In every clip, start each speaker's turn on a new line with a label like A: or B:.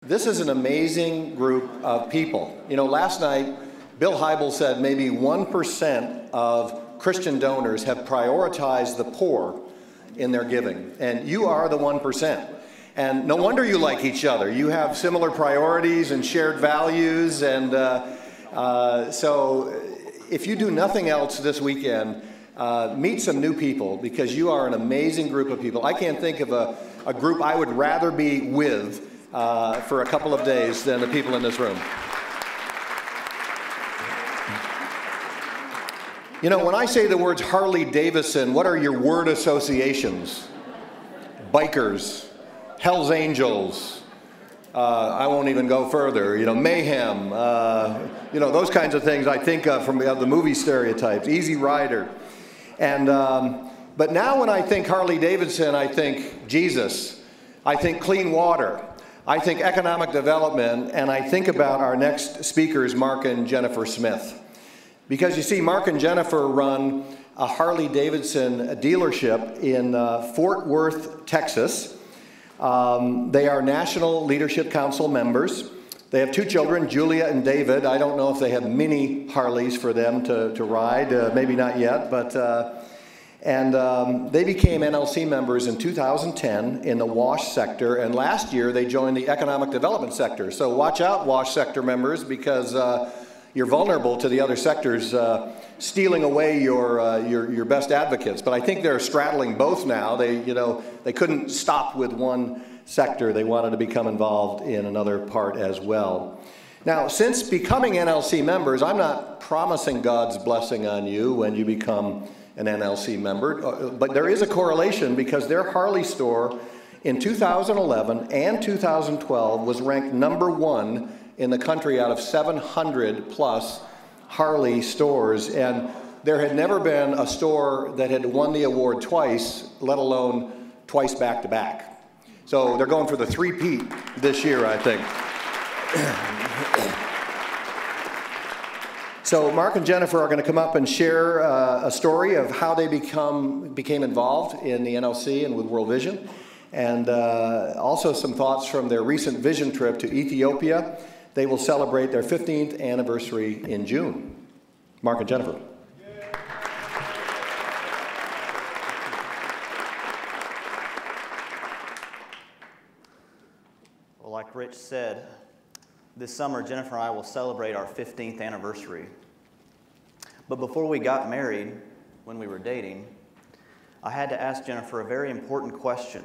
A: This is an amazing group of people. You know, last night, Bill Hybel said maybe 1% of Christian donors have prioritized the poor in their giving. And you are the 1%. And no wonder you like each other. You have similar priorities and shared values. And so if you do nothing else this weekend, meet some new people, because you are an amazing group of people. I can't think of a group I would rather be with for a couple of days than the people in this room. You know, when I say the words Harley Davidson, what are your word associations? Bikers, Hell's Angels, I won't even go further, you know, mayhem, you know, those kinds of things I think of from the movie stereotypes, Easy Rider. And, but now when I think Harley Davidson, I think Jesus, I think clean water, I think economic development, and I think about our next speakers, Mark and Jennifer Smith. Because you see, Mark and Jennifer run a Harley Davidson dealership in Fort Worth, Texas. They are National Leadership Council members. They have 2 children, Julia and David. I don't know if they have mini Harleys for them to ride, maybe not yet, but they became NLC members in 2010 in the WASH sector, and last year they joined the economic development sector. So watch out, WASH sector members, because you're vulnerable to the other sectors stealing away your best advocates. But I think they're straddling both now. They couldn't stop with one sector. They wanted to become involved in another part as well. Now, since becoming NLC members, I'm not promising God's blessing on you when you become an NLC member, but there is a correlation, because their Harley store in 2011 and 2012 was ranked #1 in the country out of 700 plus Harley stores, and there had never been a store that had won the award twice, let alone twice back to back. So they're going for the three-peat this year, I think. So Mark and Jennifer are going to come up and share a story of how they became involved in the NLC and with World Vision, and also some thoughts from their recent vision trip to Ethiopia. They will celebrate their 15th anniversary in June. Mark and Jennifer.
B: Well, like Rich said, this summer Jennifer and I will celebrate our 15th anniversary. But before we got married, when we were dating, I had to ask Jennifer a very important question.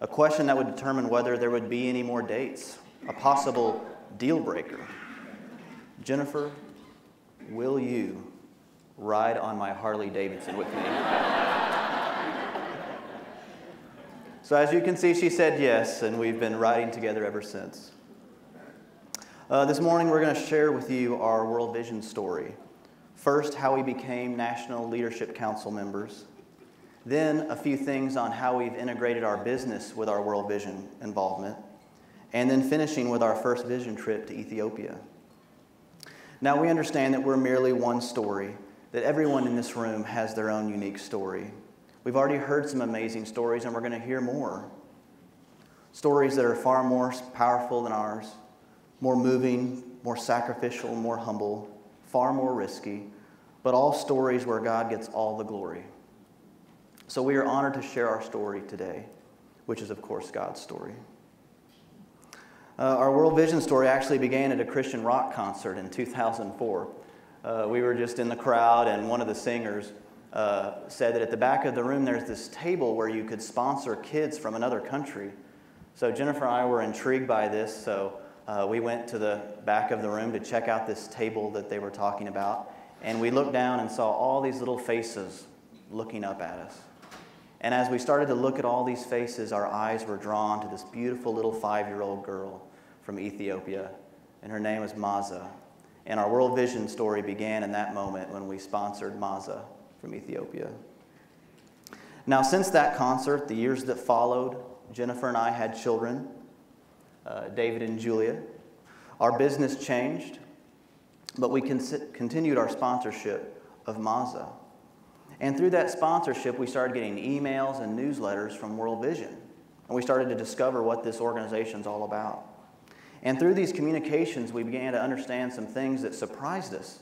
B: A question that would determine whether there would be any more dates, a possible deal breaker. Jennifer, will you ride on my Harley Davidson with me? So as you can see, she said yes, and we've been riding together ever since. This morning we're going to share with you our World Vision story. First, how we became National Leadership Council members. Then, a few things on how we've integrated our business with our World Vision involvement. And then finishing with our first vision trip to Ethiopia. Now, we understand that we're merely one story, that everyone in this room has their own unique story. We've already heard some amazing stories, and we're going to hear more. Stories that are far more powerful than ours, more moving, more sacrificial, more humble, far more risky, but all stories where God gets all the glory. So we are honored to share our story today, which is, of course, God's story. Our World Vision story actually began at a Christian rock concert in 2004. We were just in the crowd, and one of the singers said that at the back of the room there's this table where you could sponsor kids from another country. So Jennifer and I were intrigued by this, so we went to the back of the room to check out this table that they were talking about, and we looked down and saw all these little faces looking up at us. And as we started to look at all these faces, our eyes were drawn to this beautiful little 5-year-old girl from Ethiopia, and her name was Maza. And our World Vision story began in that moment when we sponsored Maza from Ethiopia. Now, since that concert, the years that followed, Jennifer and I had children, David and Julia. Our business changed, but we continued our sponsorship of Maza. And through that sponsorship, we started getting emails and newsletters from World Vision. And we started to discover what this organization's all about. And through these communications, we began to understand some things that surprised us.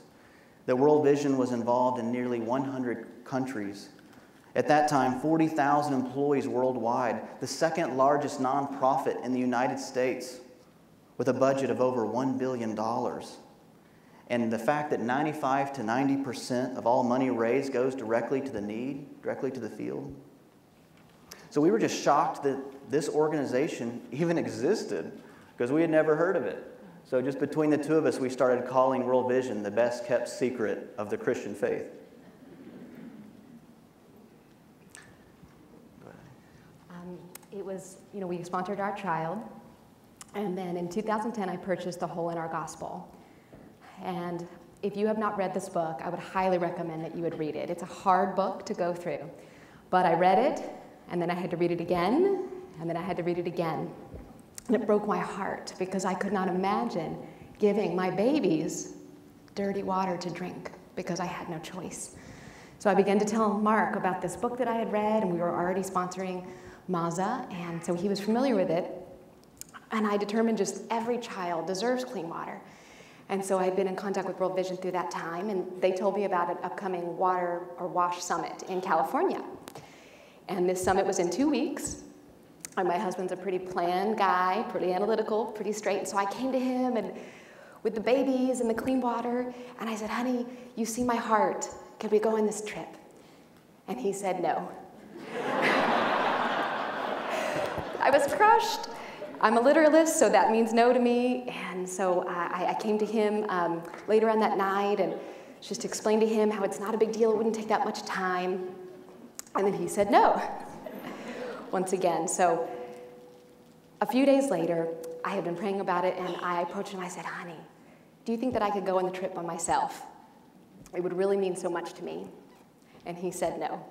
B: That World Vision was involved in nearly 100 countries. At that time, 40,000 employees worldwide, the second largest nonprofit in the United States, with a budget of over $1 billion. And the fact that 95 to 90% of all money raised goes directly to the need, directly to the field. So we were just shocked that this organization even existed, because we had never heard of it. So just between the two of us, we started calling World Vision the best kept secret of the Christian faith.
C: It was, we sponsored our child, and then in 2010 I purchased The Hole in Our Gospel. And if you have not read this book, I would highly recommend that you would read it. It's a hard book to go through, but I read it, and then I had to read it again, and then I had to read it again. And it broke my heart, because I could not imagine giving my babies dirty water to drink, because I had no choice. So I began to tell Mark about this book that I had read, and we were already sponsoring Maza, and so he was familiar with it. And I determined just every child deserves clean water. And so I had been in contact with World Vision through that time, and they told me about an upcoming water or wash summit in California. And this summit was in 2 weeks. And my husband's a pretty planned guy, pretty analytical, pretty straight. And so I came to him and with the babies and the clean water, and I said, honey, you see my heart. Can we go on this trip? And he said no. I was crushed. I'm a literalist, so that means no to me. And so I came to him later on that night and just explained to him how it's not a big deal, it wouldn't take that much time. And then he said no, once again. So a few days later, I had been praying about it, and I approached him. I said, honey, do you think that I could go on the trip by myself? It would really mean so much to me. And he said no.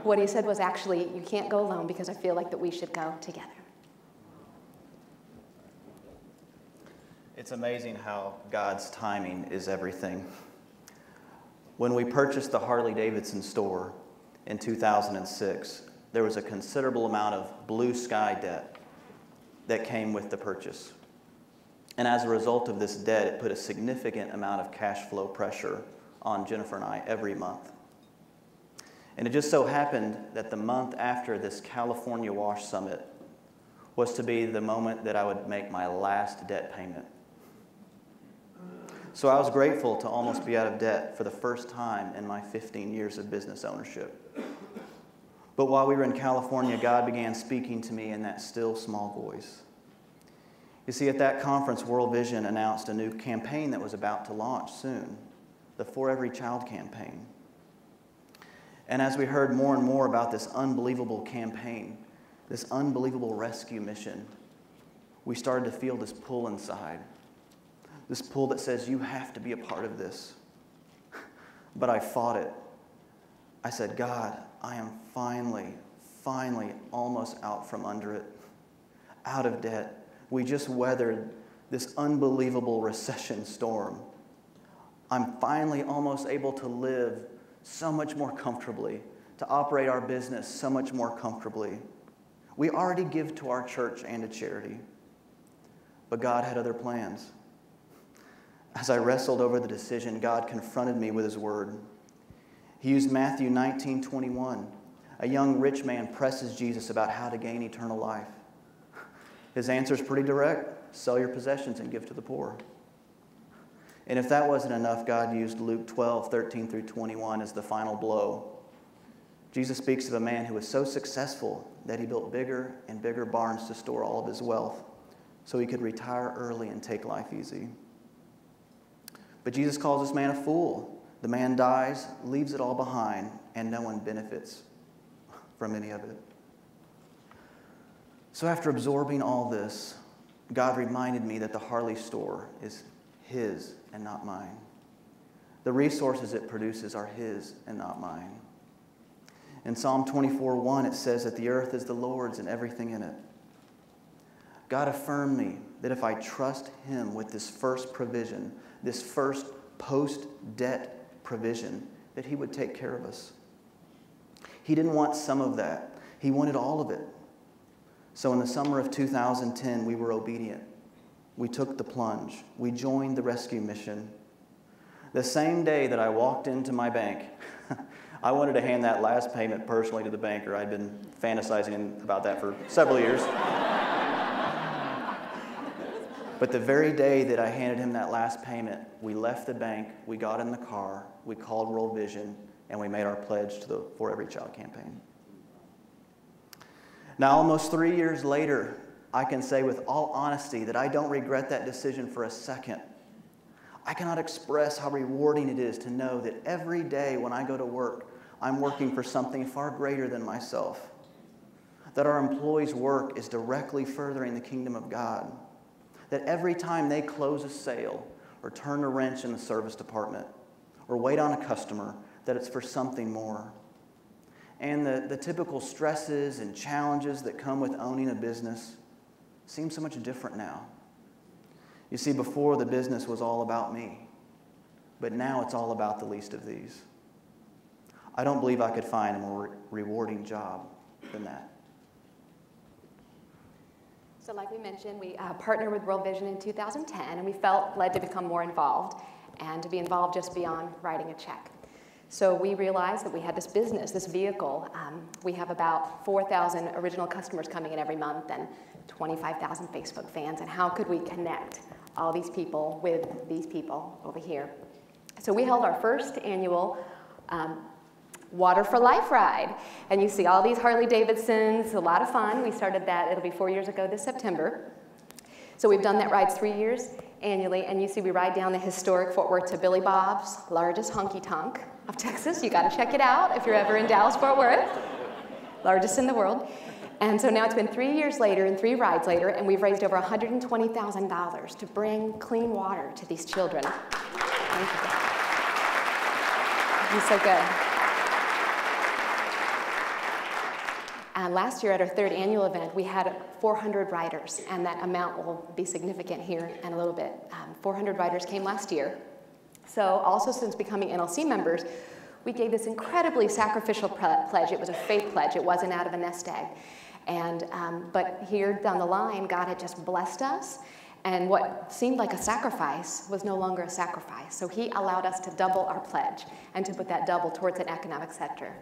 C: What he said was, actually, you can't go alone because I feel like that we should go together.
B: It's amazing how God's timing is everything. When we purchased the Harley-Davidson store in 2006, there was a considerable amount of blue sky debt that came with the purchase. And as a result of this debt, it put a significant amount of cash flow pressure on Jennifer and I every month. And it just so happened that the month after this California Wash Summit was to be the moment that I would make my last debt payment. So I was grateful to almost be out of debt for the first time in my 15 years of business ownership. But while we were in California, God began speaking to me in that still small voice. You see, at that conference, World Vision announced a new campaign that was about to launch soon, the For Every Child campaign. And as we heard more and more about this unbelievable campaign, this unbelievable rescue mission, we started to feel this pull inside. This pull that says, you have to be a part of this. But I fought it. I said, God, I am finally almost out from under it, out of debt. We just weathered this unbelievable recession storm. I'm finally almost able to live so much more comfortably, to operate our business so much more comfortably. We already give to our church and to charity, but God had other plans. As I wrestled over the decision, God confronted me with His Word. He used Matthew 19:21. A young rich man presses Jesus about how to gain eternal life. His answer is pretty direct. Sell your possessions and give to the poor. And if that wasn't enough, God used Luke 12:13-21 as the final blow. Jesus speaks of a man who was so successful that he built bigger and bigger barns to store all of his wealth so he could retire early and take life easy. But Jesus calls this man a fool. The man dies, leaves it all behind, and no one benefits from any of it. So after absorbing all this, God reminded me that the Harley store is His and not mine. The resources it produces are His and not mine. In Psalm 24:1, it says that the earth is the Lord's and everything in it. God affirmed me that if I trust Him with this first provision, this first post-debt provision, that He would take care of us. He didn't want some of that. He wanted all of it. So in the summer of 2010, we were obedient. we took the plunge. We joined the rescue mission. The same day that I walked into my bank, I wanted to hand that last payment personally to the banker. I'd been fantasizing about that for several years. But the very day that I handed him that last payment, we left the bank, we got in the car, we called World Vision, and we made our pledge to the For Every Child campaign. Now, almost 3 years later, I can say with all honesty that I don't regret that decision for a second. I cannot express how rewarding it is to know that every day when I go to work, I'm working for something far greater than myself. That our employees' work is directly furthering the kingdom of God. That every time they close a sale or turn a wrench in the service department or wait on a customer, that it's for something more. And the typical stresses and challenges that come with owning a business seem so much different now. You see, before the business was all about me, but now it's all about the least of these. I don't believe I could find a more rewarding job than that.
C: So like we mentioned, we partnered with World Vision in 2010, and we felt led to become more involved and to be involved just beyond writing a check. So we realized that we had this business, this vehicle. We have about 4,000 original customers coming in every month and 25,000 Facebook fans, and how could we connect all these people with these people over here? So we held our first annual Water for Life ride. And you see all these Harley Davidsons, a lot of fun. We started that, it'll be 4 years ago this September. So we've done that ride 3 years annually, and you see we ride down the historic Fort Worth to Billy Bob's, largest honky-tonk of Texas. You gotta check it out if you're ever in Dallas, Fort Worth. Largest in the world. And so now it's been 3 years later and 3 rides later, and we've raised over $120,000 to bring clean water to these children. Thank you. You're so good. And last year at our 3rd annual event, we had 400 riders, and that amount will be significant here in a little bit. 400 riders came last year. So also since becoming NLC members, we gave this incredibly sacrificial pledge. It was a faith pledge. It wasn't out of a nest egg. And, but here down the line, God had just blessed us, and what seemed like a sacrifice was no longer a sacrifice. So he allowed us to double our pledge and to put that double towards an economic sector.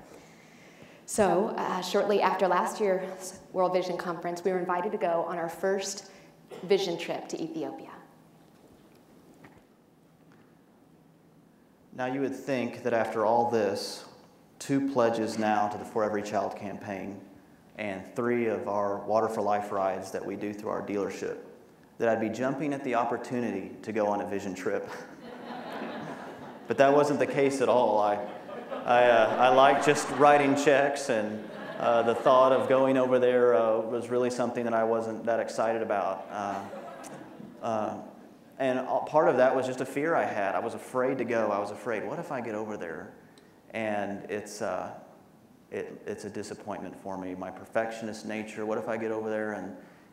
C: So shortly after last year's World Vision Conference, we were invited to go on our first vision trip to Ethiopia.
B: Now you would think that after all this, 2 pledges now to the For Every Child campaign and 3 of our Water for Life rides that we do through our dealership, that I'd be jumping at the opportunity to go on a vision trip. But that wasn't the case at all. I like just writing checks, and the thought of going over there was really something that I wasn't that excited about. And part of that was just a fear I had. I was afraid to go. I was afraid, what if I get over there and it's a disappointment for me? My perfectionist nature, what if I get over there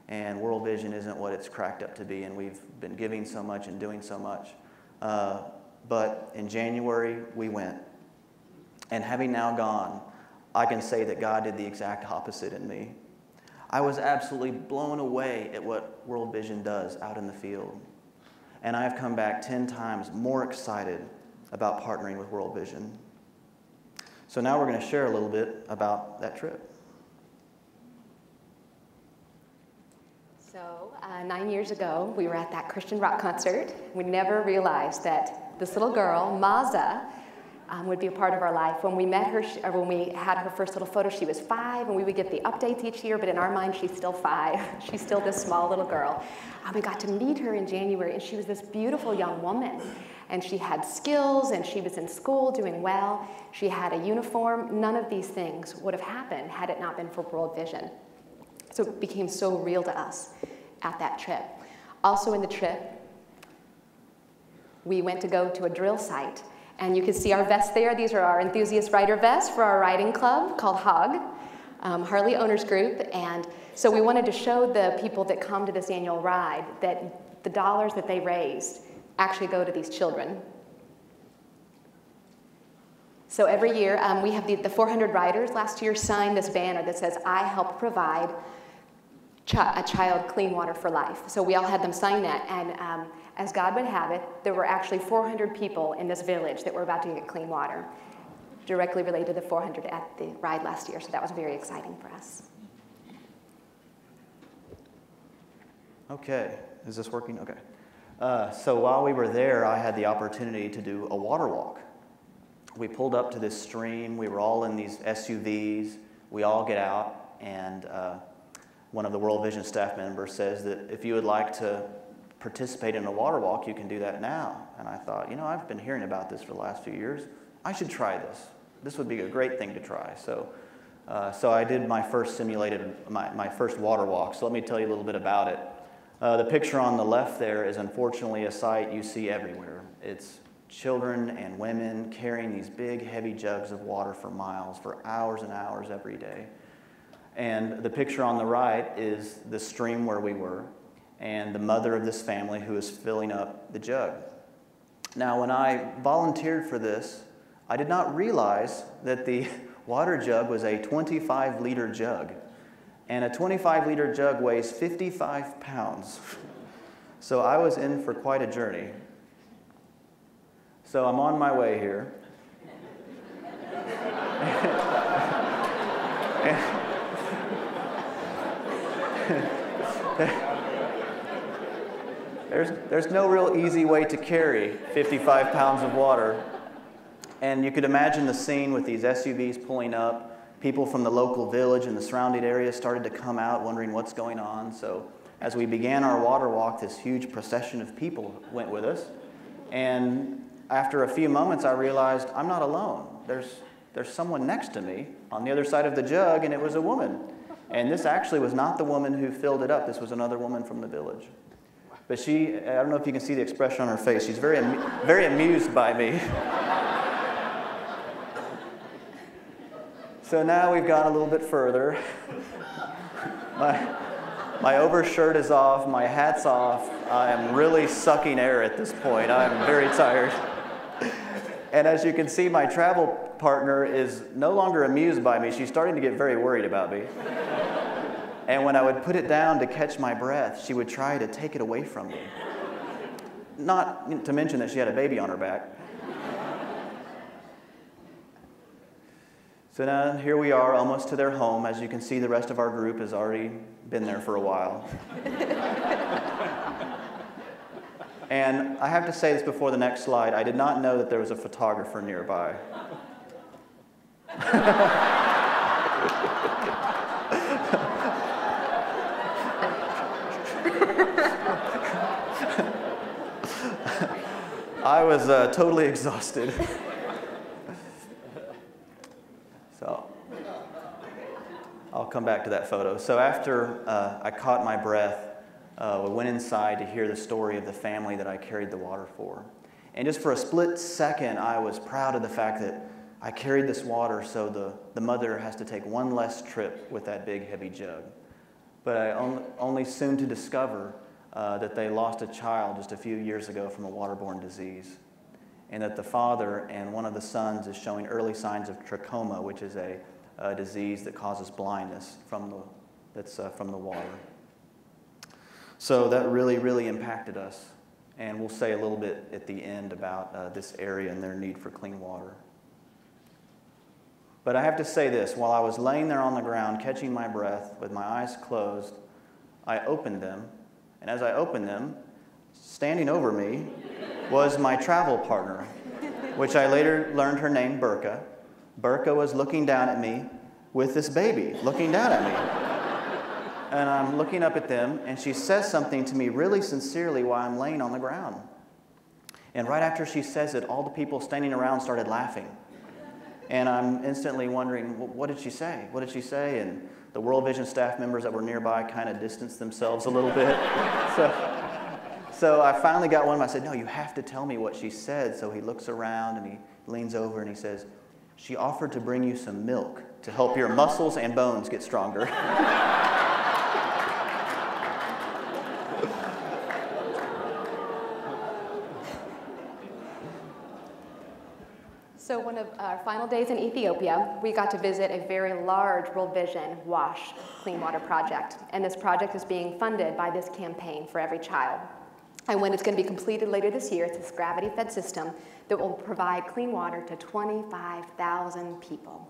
B: and World Vision isn't what it's cracked up to be, and we've been giving so much and doing so much. But in January, we went. And having now gone, I can say that God did the exact opposite in me. I was absolutely blown away at what World Vision does out in the field. And I've come back 10 times more excited about partnering with World Vision. So now we're going to share a little bit about that trip.
C: So 9 years ago, we were at that Christian rock concert. We never realized that this little girl, Maza, would be a part of our life. When we met her, or when we had her first little photo, she was 5, and we would get the updates each year, but in our mind, she's still 5. She's still this small little girl. We got to meet her in January, and she was this beautiful young woman. And she had skills, and she was in school doing well. She had a uniform. None of these things would have happened had it not been for World Vision. So it became so real to us at that trip. Also in the trip, we went to go to a drill site. And you can see our vests there. These are our enthusiast rider vests for our riding club called HOG, Harley Owners Group. And so we wanted to show the people that come to this annual ride that the dollars that they raised actually go to these children. So every year, we have the 400 riders last year signed this banner that says, I help provide a child clean water for life. So we all had them sign that, and as God would have it, there were actually 400 people in this village that were about to get clean water, directly related to the 400 at the ride last year, so that was very exciting for us.
B: Okay, is this working? Okay. So while we were there, I had the opportunity to do a water walk. We pulled up to this stream. We were all in these SUVs. We all get out, and one of the World Vision staff members says that if you would like to participate in a water walk, you can do that now. And I thought, you know, I've been hearing about this for the last few years. I should try this. This would be a great thing to try. So I did my first my first water walk. So let me tell you a little bit about it. The picture on the left there is unfortunately a sight you see everywhere. It's children and women carrying these big, heavy jugs of water for miles, for hours and hours every day. And the picture on the right is the stream where we were, and the mother of this family who is filling up the jug. Now, when I volunteered for this, I did not realize that the water jug was a 25-liter jug. And a 25-liter jug weighs 55 pounds. So I was in for quite a journey. So I'm on my way here. There's no real easy way to carry 55 pounds of water. And you could imagine the scene with these SUVs pulling up. People from the local village and the surrounding area started to come out wondering what's going on. So as we began our water walk, this huge procession of people went with us. And after a few moments, I realized I'm not alone. There's someone next to me on the other side of the jug, and it was a woman. And this actually was not the woman who filled it up. This was another woman from the village. But I don't know if you can see the expression on her face. She's very amused by me. So now we've gone a little bit further. My overshirt is off, my hat's off. I am really sucking air at this point. I'm very tired. And as you can see, my travel partner is no longer amused by me. She's starting to get very worried about me. And when I would put it down to catch my breath, she would try to take it away from me. Not to mention that she had a baby on her back. So now here we are, almost to their home. As you can see, the rest of our group has already been there for a while. And I have to say this before the next slide. I did not know that there was a photographer nearby. I was totally exhausted. So I'll come back to that photo. So after I caught my breath, we went inside to hear the story of the family that I carried the water for. And just for a split second, I was proud of the fact that I carried this water so the mother has to take one less trip with that big, heavy jug. But I only soon to discover that they lost a child just a few years ago from a waterborne disease, and that the father and one of the sons is showing early signs of trachoma, which is a disease that causes blindness from the water. So that really, really impacted us, and we'll say a little bit at the end about this area and their need for clean water. But I have to say this, while I was laying there on the ground, catching my breath with my eyes closed, I opened them. And as I opened them, standing over me was my travel partner, which I later learned her name, Burka. Burka was looking down at me with this baby, looking down at me. And I'm looking up at them, and she says something to me really sincerely while I'm laying on the ground. And right after she says it, all the people standing around started laughing. And I'm instantly wondering, well, what did she say? What did she say? And the World Vision staff members that were nearby kind of distanced themselves a little bit. So I finally got one of them. I said, no, you have to tell me what she said. So he looks around and he leans over and he says, she offered to bring you some milk to help your muscles and bones get stronger.
C: So one of our final days in Ethiopia, we got to visit a very large World Vision WASH Clean Water Project. And this project is being funded by this campaign for every child. And when it's going to be completed later this year, it's this gravity-fed system that will provide clean water to 25,000 people.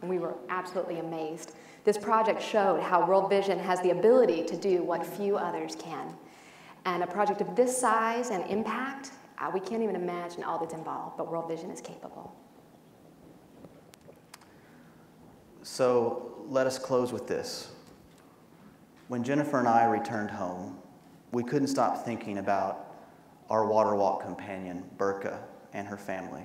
C: And we were absolutely amazed. This project showed how World Vision has the ability to do what few others can. And a project of this size and impact, we can't even imagine all that's involved, but World Vision is capable.
B: So let us close with this. When Jennifer and I returned home, we couldn't stop thinking about our water walk companion, Burka, and her family.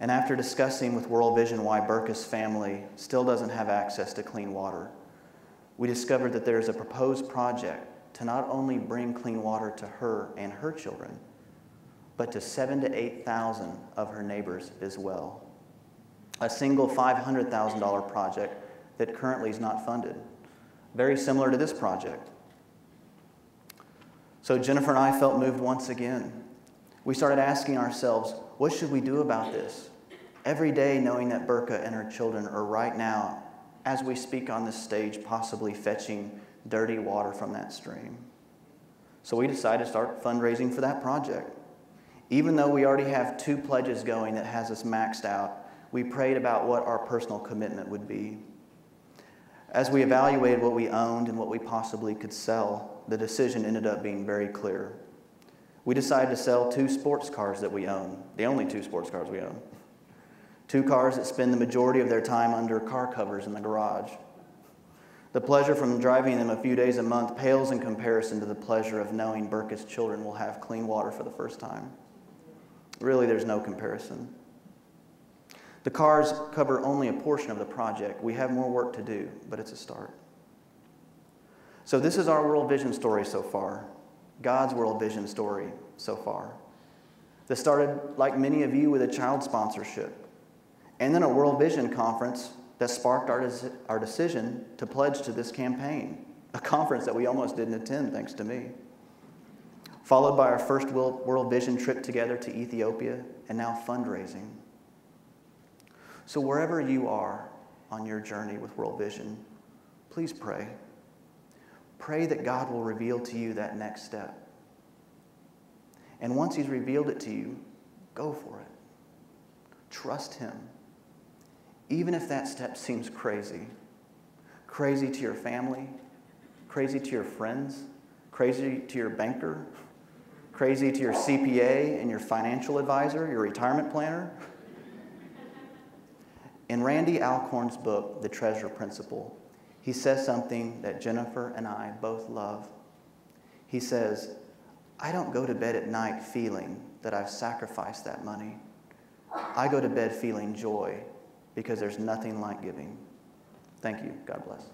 B: And after discussing with World Vision why Burka's family still doesn't have access to clean water, we discovered that there's a proposed project to not only bring clean water to her and her children, but to 7,000 to 8,000 of her neighbors as well. A single $500,000 project that currently is not funded, very similar to this project. So Jennifer and I felt moved once again. We started asking ourselves, what should we do about this? Every day knowing that Burka and her children are right now, as we speak on this stage, possibly fetching dirty water from that stream. So we decided to start fundraising for that project. Even though we already have 2 pledges going that has us maxed out, we prayed about what our personal commitment would be. As we evaluated what we owned and what we possibly could sell, the decision ended up being very clear. We decided to sell 2 sports cars that we own, the only 2 sports cars we own. 2 cars that spend the majority of their time under car covers in the garage. The pleasure from driving them a few days a month pales in comparison to the pleasure of knowing Burka's children will have clean water for the first time. Really, there's no comparison. The cars cover only a portion of the project. We have more work to do, but it's a start. So this is our World Vision story so far, God's World Vision story so far. This started, like many of you, with a child sponsorship, and then a World Vision conference that sparked our decision to pledge to this campaign, a conference that we almost didn't attend, thanks to me. Followed by our first World Vision trip together to Ethiopia, and now fundraising. So wherever you are on your journey with World Vision, please pray. Pray that God will reveal to you that next step. And once He's revealed it to you, go for it. Trust Him. Even if that step seems crazy. Crazy to your family, crazy to your friends, crazy to your banker, crazy to your CPA and your financial advisor, your retirement planner. In Randy Alcorn's book, The Treasure Principle, he says something that Jennifer and I both love. He says, I don't go to bed at night feeling that I've sacrificed that money. I go to bed feeling joy because there's nothing like giving. Thank you. God bless.